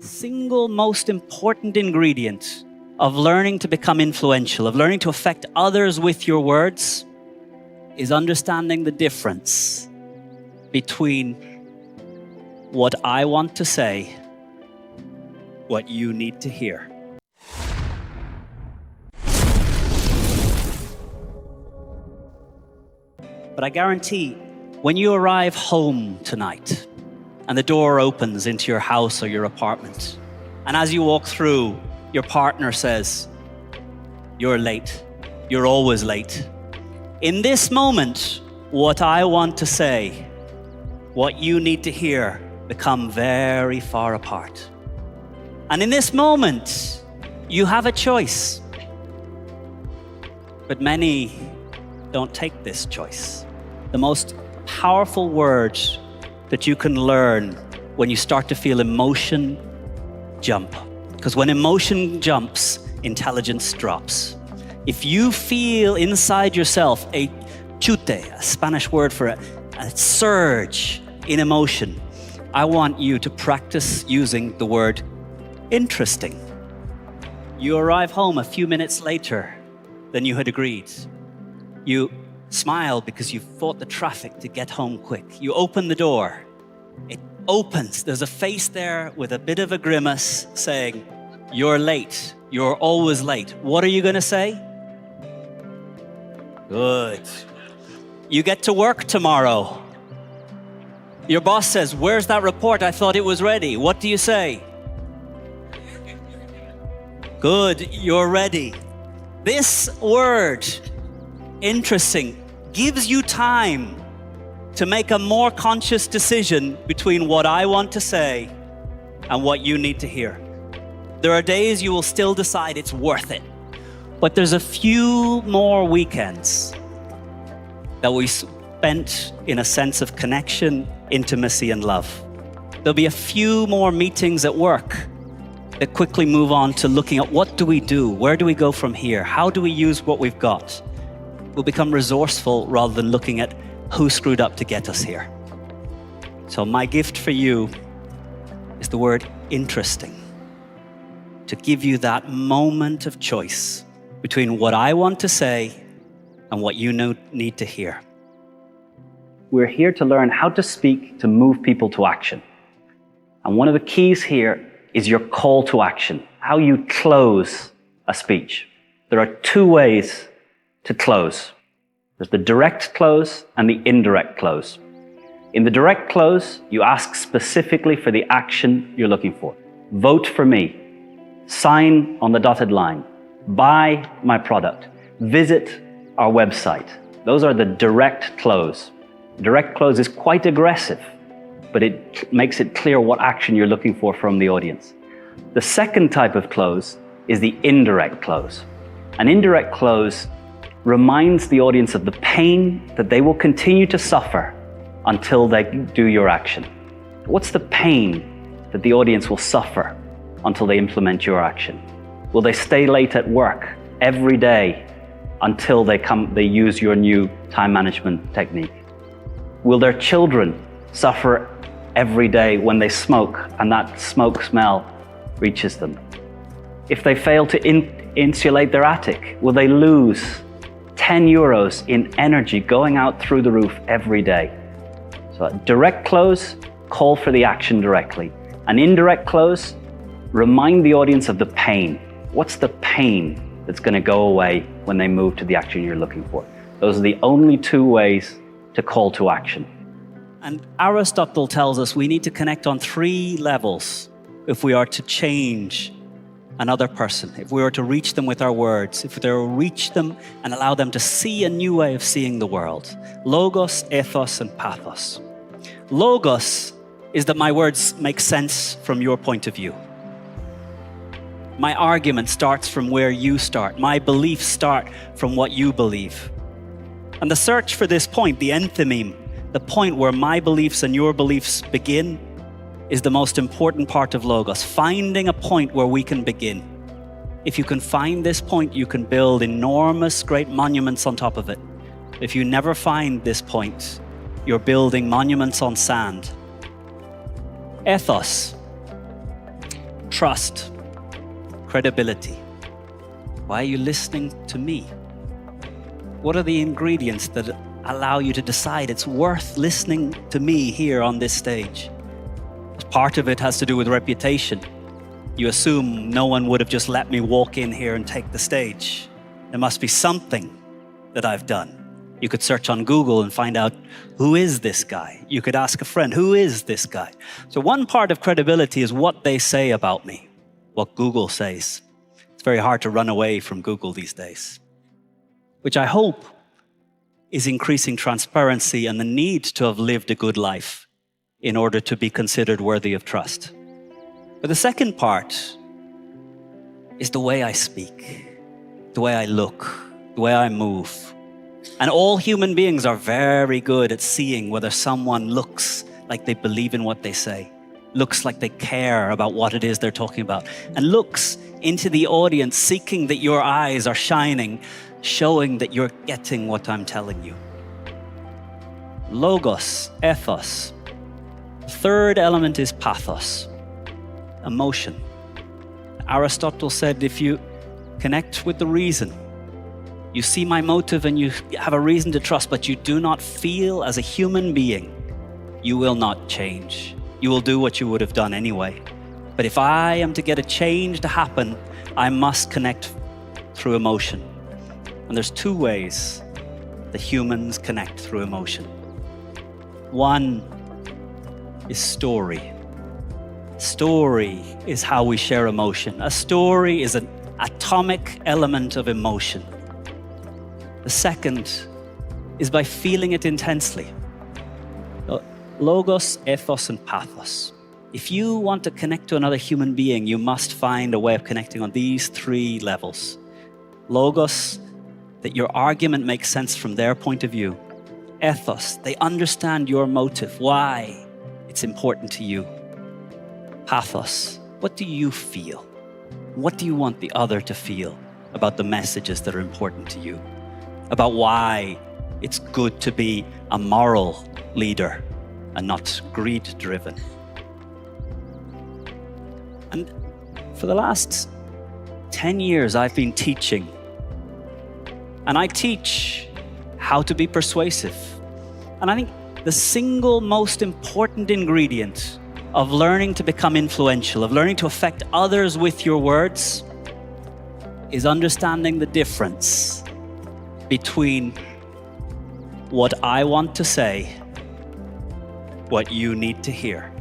single most important ingredient of learning to become influential, of learning to affect others with your words, is understanding the difference between what I want to say, what you need to hear. But I guarantee, when you arrive home tonight and the door opens into your house or your apartment, and as you walk through, your partner says, "You're late. You're always late." In this moment, what I want to say, what you need to hear, become very far apart. And in this moment, you have a choice. But many don't take this choice. The most powerful word that you can learn when you start to feel emotion jump. Because when emotion jumps, intelligence drops. If you feel inside yourself a chute, a Spanish word for a surge in emotion, I want you to practice using the word interesting. You arrive home a few minutes later than you had agreed. You smile because you fought the traffic to get home quick. You open the door. It opens. There's a face there with a bit of a grimace saying, "You're late. You're always late." What are you going to say? Good. You get to work tomorrow. Your boss says, "Where's that report? I thought it was ready." What do you say? Good, you're ready. This word, interesting, gives you time to make a more conscious decision between what I want to say and what you need to hear. There are days you will still decide it's worth it, but there's a few more weekends that we spent in a sense of connection, intimacy, and love. There'll be a few more meetings at work that quickly move on to looking at what do we do? Where do we go from here? How do we use what we've got? We'll become resourceful rather than looking at who screwed up to get us here. So my gift for you is the word interesting, to give you that moment of choice between what I want to say and what you need to hear. We're here to learn how to speak to move people to action. And one of the keys here is your call to action, how you close a speech. There are two ways to close. There's the direct close and the indirect close. In the direct close, you ask specifically for the action you're looking for. Vote for me. Sign on the dotted line. Buy my product. Visit our website. Those are the direct close. Direct close is quite aggressive, but it makes it clear what action you're looking for from the audience. The second type of close is the indirect close. An indirect close reminds the audience of the pain that they will continue to suffer until they do your action. What's the pain that the audience will suffer until they implement your action? Will they stay late at work every day until they use your new time management technique? Will their children suffer every day when they smoke and that smoke smell reaches them? If they fail to insulate their attic, will they lose 10 euros in energy going out through the roof every day? So a direct close, call for the action directly. An indirect close, remind the audience of the pain. What's the pain that's going to go away when they move to the action you're looking for? Those are the only two ways to call to action. And Aristotle tells us we need to connect on three levels if we are to change another person, if we are to reach them with our words, if we are to reach them and allow them to see a new way of seeing the world. Logos, ethos, and pathos. Logos is that my words make sense from your point of view. My argument starts from where you start. My beliefs start from what you believe. And the search for this point, the enthymeme, the point where my beliefs and your beliefs begin, is the most important part of Logos. Finding a point where we can begin. If you can find this point, you can build enormous, great monuments on top of it. If you never find this point, you're building monuments on sand. Ethos trust, credibility. Why are you listening to me? What are the ingredients that allow you to decide it's worth listening to me here on this stage? Part of it has to do with reputation. You assume no one would have just let me walk in here and take the stage. There must be something that I've done. You could search on Google and find out, who is this guy? You could ask a friend, who is this guy? So one part of credibility is what they say about me, what Google says. It's very hard to run away from Google these days, which I hope is increasing transparency and the need to have lived a good life in order to be considered worthy of trust. But the second part is the way I speak, the way I look, the way I move. And all human beings are very good at seeing whether someone looks like they believe in what they say, looks like they care about what it is they're talking about, and looks into the audience seeking that your eyes are shining, showing that you're getting what I'm telling you. Logos, ethos. The third element is pathos, emotion. Aristotle said, if you connect with the reason, you see my motive and you have a reason to trust, but you do not feel as a human being, you will not change. You will do what you would have done anyway. But if I am to get a change to happen, I must connect through emotion. And there's two ways that humans connect through emotion. One is story. Story is how we share emotion. A story is an atomic element of emotion. The second is by feeling it intensely. Logos, ethos, and pathos. If you want to connect to another human being, you must find a way of connecting on these three levels. Logos, that your argument makes sense from their point of view. Ethos, they understand your motive, why it's important to you. Pathos, what do you feel? What do you want the other to feel about the messages that are important to you? About why it's good to be a moral leader and not greed-driven. And for the last 10 years, I've been teaching. And I teach how to be persuasive. And I think the single most important ingredient of learning to become influential, of learning to affect others with your words, is understanding the difference between what I want to say, what you need to hear.